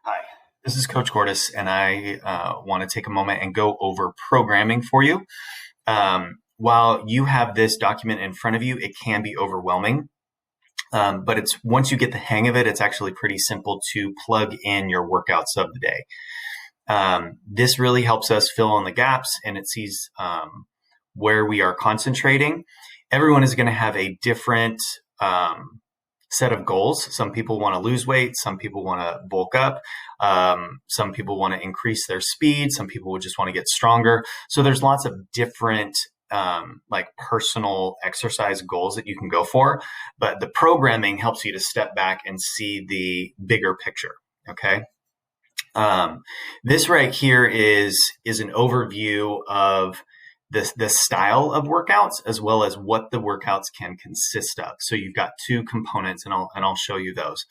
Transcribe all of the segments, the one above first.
Hi, this is Coach Cordis, and I want to take a moment and go over programming for you. While you have this document in front of you, it can be overwhelming. But it's once you get the hang of it, it's actually pretty simple to plug in your workouts of the day. This really helps us fill in the gaps, and it sees where we are concentrating. Everyone is going to have a different set of goals. Some people want to lose weight. Some people want to bulk up. Some people want to increase their speed. Some people would just want to get stronger. So there's lots of different like personal exercise goals that you can go for. But the programming helps you to step back and see the bigger picture. Okay. This right here is an overview of the style of workouts as well as what the workouts can consist of. So you've got two components, and I'll show you those.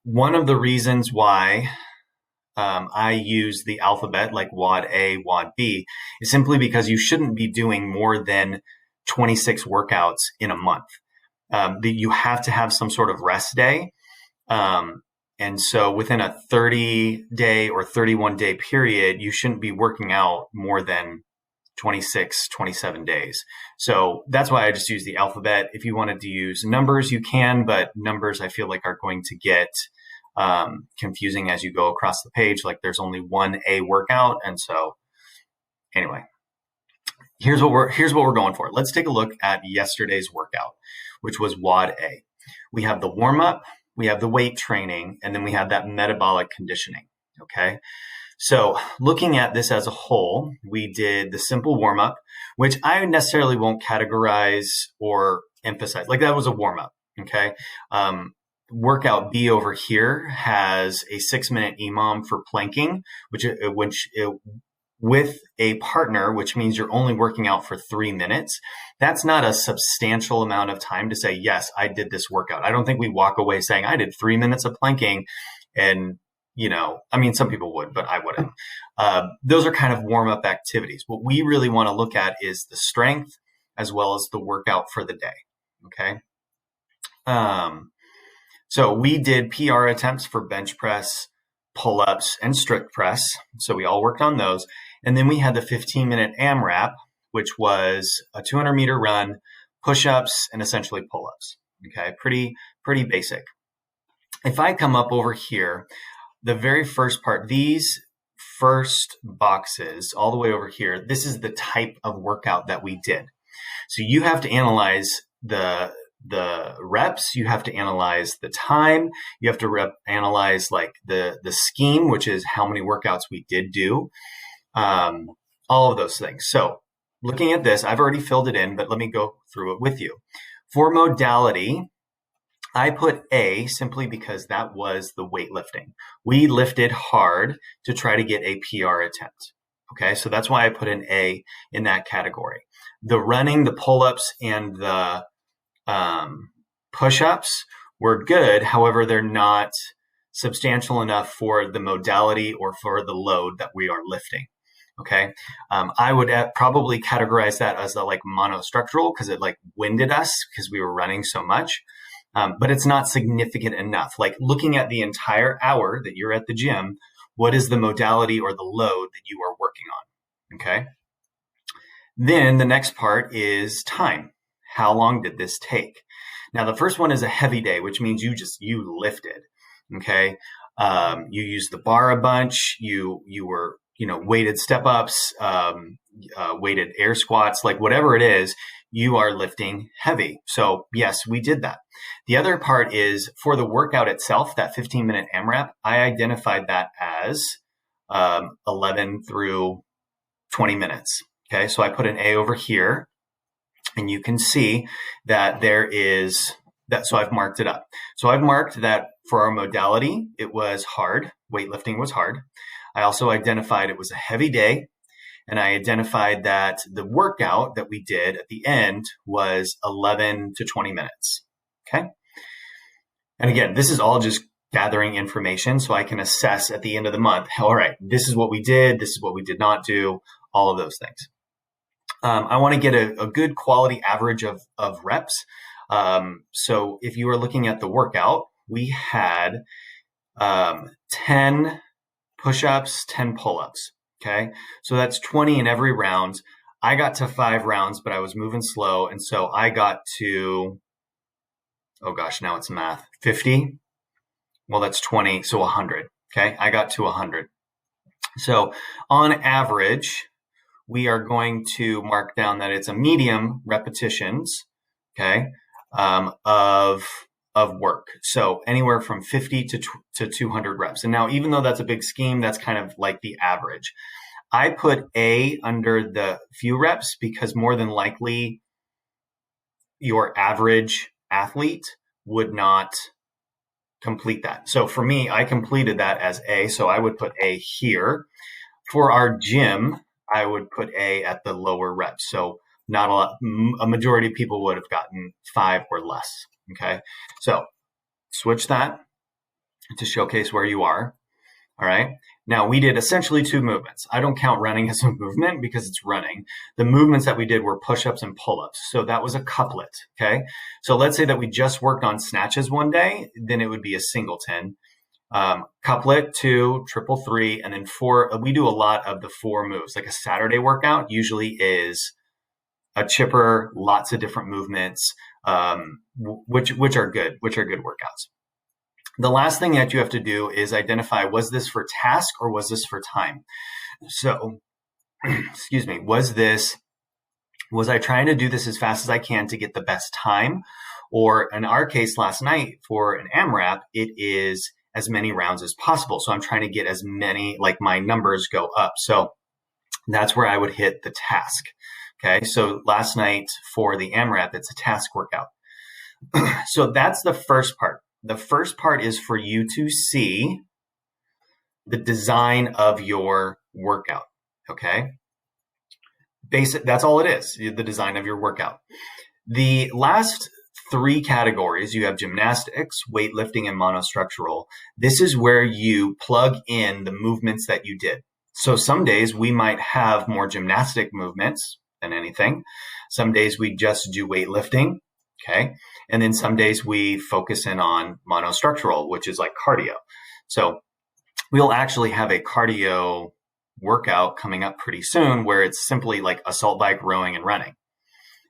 One of the reasons why I use the alphabet like WOD A, WOD B is simply because you shouldn't be doing more than 26 workouts in a month. You have to have some sort of rest day. And so within a 30-day or 31-day period, you shouldn't be working out more than 26, 27 days. So that's why I just use the alphabet. If you wanted to use numbers, you can, but numbers I feel like are going to get confusing as you go across the page. Like there's only one A workout. And so anyway, here's what we're going for. Let's take a look at yesterday's workout, which was WOD A. We have the warm up, we have the weight training, and then we have that metabolic conditioning. Okay. So looking at this as a whole, we did the simple warm up, which I necessarily won't categorize or emphasize. Like that was a warm up. Okay. Workout B over here has a 6-minute EMOM for planking, which with a partner, which means you're only working out for 3 minutes. That's not a substantial amount of time to say, yes, I did this workout. I don't think we walk away saying I did 3 minutes of planking. And, I mean, some people would, but I wouldn't. Those are kind of warm up activities. What we really want to look at is the strength as well as the workout for the day. Okay. So we did PR attempts for bench press, pull-ups, and strict press. So we all worked on those. And then we had the 15-minute AMRAP, which was a 200-meter run, push-ups, and essentially pull-ups. Okay, pretty basic. If I come up over here, the very first part, these first boxes all the way over here, this is the type of workout that we did. So you have to analyze the reps, you have to analyze the time, you have to analyze like the scheme, which is how many workouts we did do, all of those things. So looking at this, I've already filled it in, but let me go through it with you. For modality, I put A simply because that was the weightlifting. We lifted hard to try to get a PR attempt. Okay, so that's why I put an A in that category. The running, the pull-ups, and the push-ups were good. However, they're not substantial enough for the modality or for the load that we are lifting. Okay. I would probably categorize that as like monostructural because it like winded us because we were running so much. But it's not significant enough. Like looking at the entire hour that you're at the gym, what is the modality or the load that you are working on? Okay. Then the next part is time. How long did this take? Now, the first one is a heavy day, which means you lifted. Okay. You used the bar a bunch. You were, weighted step ups, weighted air squats, like whatever it is, you are lifting heavy. So yes, we did that. The other part is for the workout itself, that 15-minute AMRAP, I identified that as 11 through 20 minutes. Okay. So I put an A over here. And you can see that there is that. So I've marked it up. So I've marked that for our modality, it was hard. Weightlifting was hard. I also identified it was a heavy day. And I identified that the workout that we did at the end was 11 to 20 minutes. Okay. And again, this is all just gathering information so I can assess at the end of the month. All right, this is what we did. This is what we did not do. All of those things. I want to get a good quality average of reps. So if you are looking at the workout, we had 10 push-ups, 10 pull-ups. Okay, so that's 20 in every round. I got to 5 rounds, but I was moving slow, and so I got to, oh gosh, now it's math, 50. Well, that's 20, so 100. Okay, I got to 100. So on average, we are going to mark down that it's a medium repetitions, okay, of work. So anywhere from 50 to 200 reps. And now, even though that's a big scheme, that's kind of like the average. I put A under the few reps because more than likely your average athlete would not complete that. So for me, I completed that as A. So I would put A here. For our gym, I would put A at the lower reps. So not a lot, a majority of people would have gotten 5 or less. Okay. So switch that to showcase where you are. All right. Now we did essentially 2 movements. I don't count running as a movement because it's running. The movements that we did were push-ups and pull-ups. So that was a couplet. Okay. So let's say that we just worked on snatches one day, then it would be a singleton. Couplet, 2, triple 3, and then 4. We do a lot of the 4 moves. Like a Saturday workout usually is a chipper, lots of different movements, which are good workouts. The last thing that you have to do is identify, was this for task or was this for time? So, excuse me, was I trying to do this as fast as I can to get the best time? Or in our case last night for an AMRAP, it is as many rounds as possible. So I'm trying to get as many, like my numbers go up. So that's where I would hit the task. Okay. So last night for the AMRAP, it's a task workout. So that's the first part. The first part is for you to see the design of your workout. Okay. Basic. That's all it is. The design of your workout. The last 3 categories, you have gymnastics, weightlifting, and monostructural. This is where you plug in the movements that you did. So some days we might have more gymnastic movements than anything. Some days we just do weightlifting. Okay. And then some days we focus in on monostructural, which is like cardio. So we'll actually have a cardio workout coming up pretty soon where it's simply like assault bike, rowing, and running.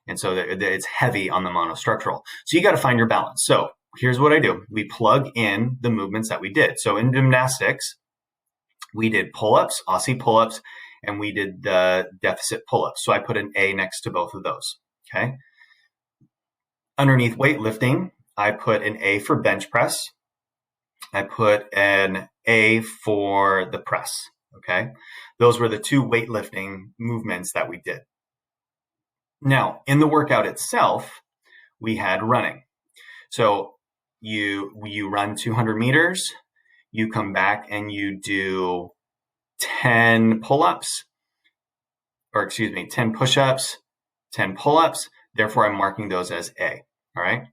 And so it's heavy on the monostructural. So you got to find your balance. So here's what I do. We plug in the movements that we did. So in gymnastics, we did pull-ups, Aussie pull-ups, and we did the deficit pull-ups. So I put an A next to both of those. Okay. Underneath weightlifting, I put an A for bench press. I put an A for the press. Okay. Those were the 2 weightlifting movements that we did. Now, in the workout itself, we had running. So you run 200 meters, you come back and you do 10 pull-ups, 10 push-ups, 10 pull-ups. Therefore, I'm marking those as A. All right.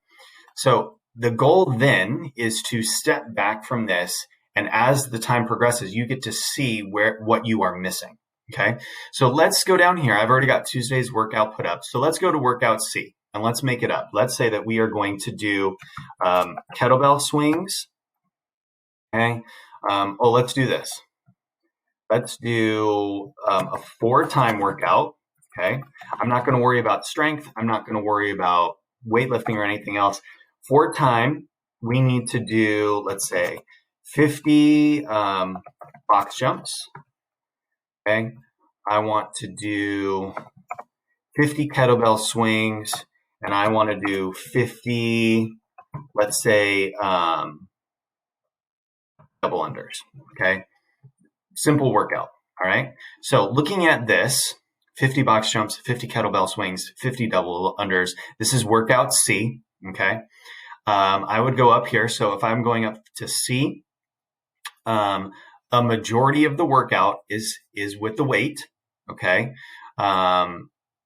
So the goal then is to step back from this. And as the time progresses, you get to see what you are missing. Okay. So let's go down here. I've already got Tuesday's workout put up. So let's go to workout C and let's make it up. Let's say that we are going to do kettlebell swings. Okay. Let's do this. Let's do a 4-time workout. Okay. I'm not going to worry about strength. I'm not going to worry about weightlifting or anything else. 4-time, we need to do, let's say, 50 box jumps. Okay. I want to do 50 kettlebell swings, and I want to do 50, let's say, double unders. Okay. Simple workout. All right. So looking at this, 50 box jumps, 50 kettlebell swings, 50 double unders. This is workout C. Okay. I would go up here. So if I'm going up to C, a majority of the workout is with the weight. Okay.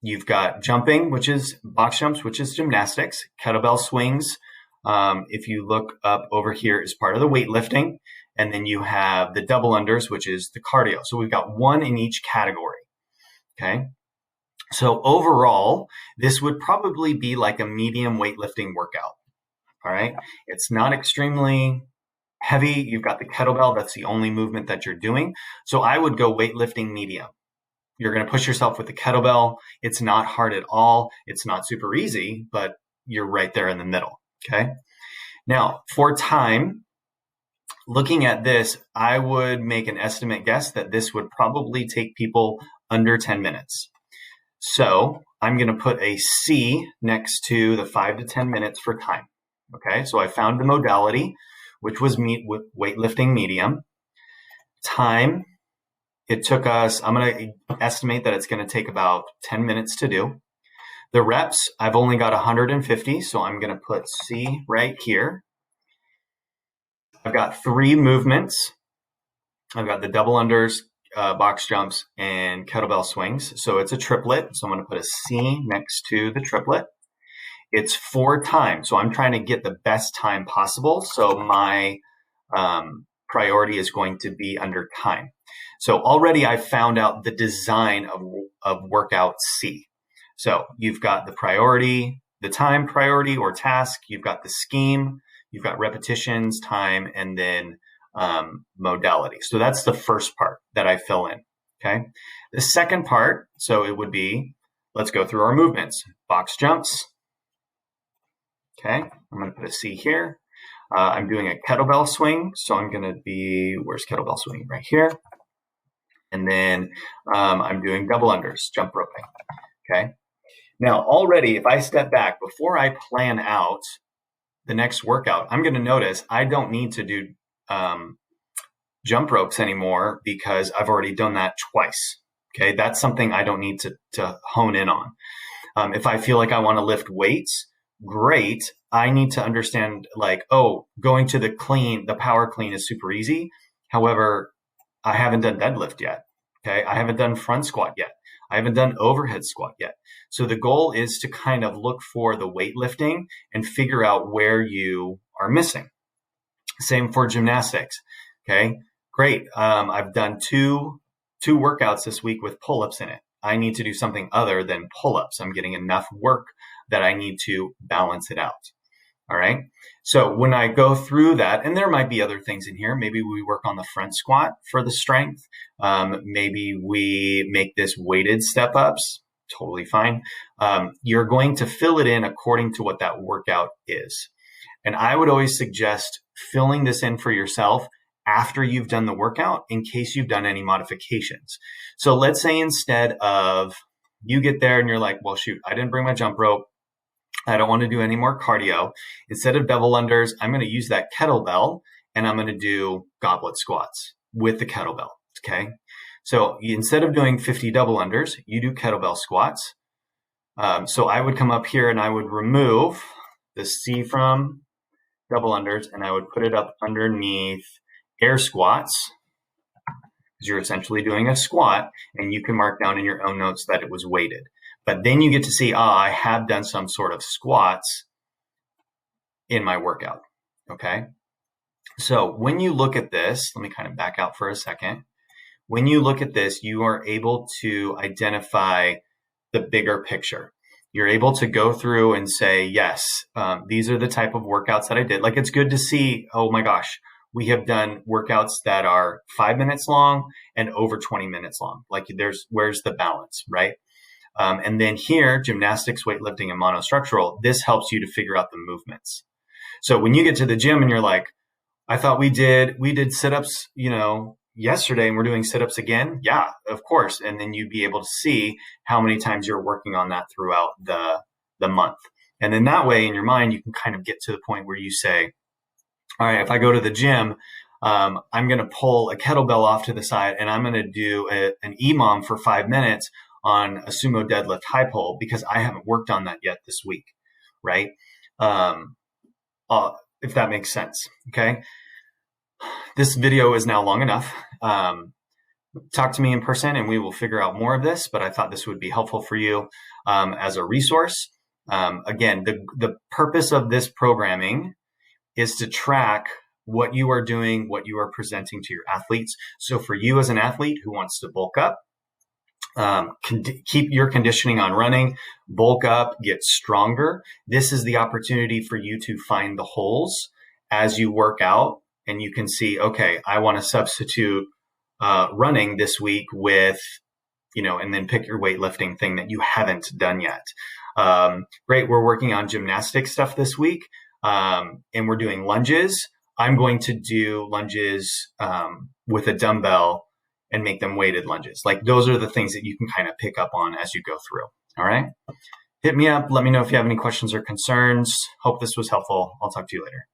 You've got jumping, which is box jumps, which is gymnastics, kettlebell swings. If you look up over here is part of the weightlifting. And then you have the double unders, which is the cardio. So we've got 1 in each category. Okay. So overall, this would probably be like a medium weightlifting workout. All right. It's not extremely heavy, you've got the kettlebell. That's the only movement that you're doing. So I would go weightlifting medium. You're going to push yourself with the kettlebell. It's not hard at all. It's not super easy, but you're right there in the middle. Okay. Now for time, looking at this, I would make an estimate guess that this would probably take people under 10 minutes. So I'm going to put a C next to the 5 to 10 minutes for time. Okay. So I found the modality, which was weightlifting medium. Time, it took us, I'm going to estimate that it's going to take about 10 minutes to do. The reps, I've only got 150, so I'm going to put C right here. I've got 3 movements. I've got the double unders, box jumps, and kettlebell swings. So it's a triplet. So I'm going to put a C next to the triplet. It's 4 times. So I'm trying to get the best time possible. So my priority is going to be under time. So already I found out the design of workout C. So you've got the priority, the time priority or task. You've got the scheme. You've got repetitions, time, and then modality. So that's the first part that I fill in. Okay. The second part, so it would be, let's go through our movements. Box jumps. Okay. I'm going to put a C here. I'm doing a kettlebell swing. So I'm going to be, where's kettlebell swing? Right here. And then I'm doing double unders, jump roping. Okay. Now already, if I step back before I plan out the next workout, I'm going to notice I don't need to do jump ropes anymore because I've already done that twice. Okay. That's something I don't need to hone in on. If I feel like I want to lift weights, great. I need to understand like, oh, going to the power clean is super easy. However, I haven't done deadlift yet. Okay. I haven't done front squat yet. I haven't done overhead squat yet. So the goal is to kind of look for the weightlifting and figure out where you are missing. Same for gymnastics. Okay. Great. I've done two workouts this week with pull-ups in it. I need to do something other than pull-ups. I'm getting enough work that I need to balance it out. All right. So when I go through that, and there might be other things in here, maybe we work on the front squat for the strength. Maybe we make this weighted step ups. Totally fine. You're going to fill it in according to what that workout is. And I would always suggest filling this in for yourself after you've done the workout in case you've done any modifications. So let's say instead of you get there and you're like, well, shoot, I didn't bring my jump rope. I don't want to do any more cardio. Instead of double unders, I'm going to use that kettlebell and I'm going to do goblet squats with the kettlebell. Okay. So instead of doing 50 double unders, you do kettlebell squats. So I would come up here and I would remove the C from double unders and I would put it up underneath air squats because you're essentially doing a squat and you can mark down in your own notes that it was weighted. But then you get to see, I have done some sort of squats in my workout. Okay. So when you look at this, let me kind of back out for a second. When you look at this, you are able to identify the bigger picture. You're able to go through and say, yes, these are the type of workouts that I did. Like it's good to see, oh my gosh, we have done workouts that are 5 minutes long and over 20 minutes long. Like where's the balance, right? And then here, gymnastics, weightlifting, and monostructural, this helps you to figure out the movements. So when you get to the gym and you're like, I thought we did sit-ups, yesterday and we're doing sit-ups again. Yeah, of course. And then you'd be able to see how many times you're working on that throughout the month. And then that way in your mind, you can kind of get to the point where you say, all right, if I go to the gym, I'm going to pull a kettlebell off to the side and I'm going to do an EMOM for 5 minutes on a sumo deadlift high pull because I haven't worked on that yet this week, right? If that makes sense, okay? This video is now long enough. Talk to me in person and we will figure out more of this, but I thought this would be helpful for you as a resource. Again, the purpose of this programming is to track what you are doing, what you are presenting to your athletes. So for you as an athlete who wants to bulk up, keep your conditioning on running, bulk up, get stronger. This is the opportunity for you to find the holes as you work out and you can see, okay, I want to substitute running this week with, and then pick your weightlifting thing that you haven't done yet. Great. We're working on gymnastic stuff this week, and we're doing lunges. I'm going to do lunges with a dumbbell and make them weighted lunges. Like, those are the things that you can kind of pick up on as you go through. All right. Hit me up. Let me know if you have any questions or concerns. Hope this was helpful. I'll talk to you later.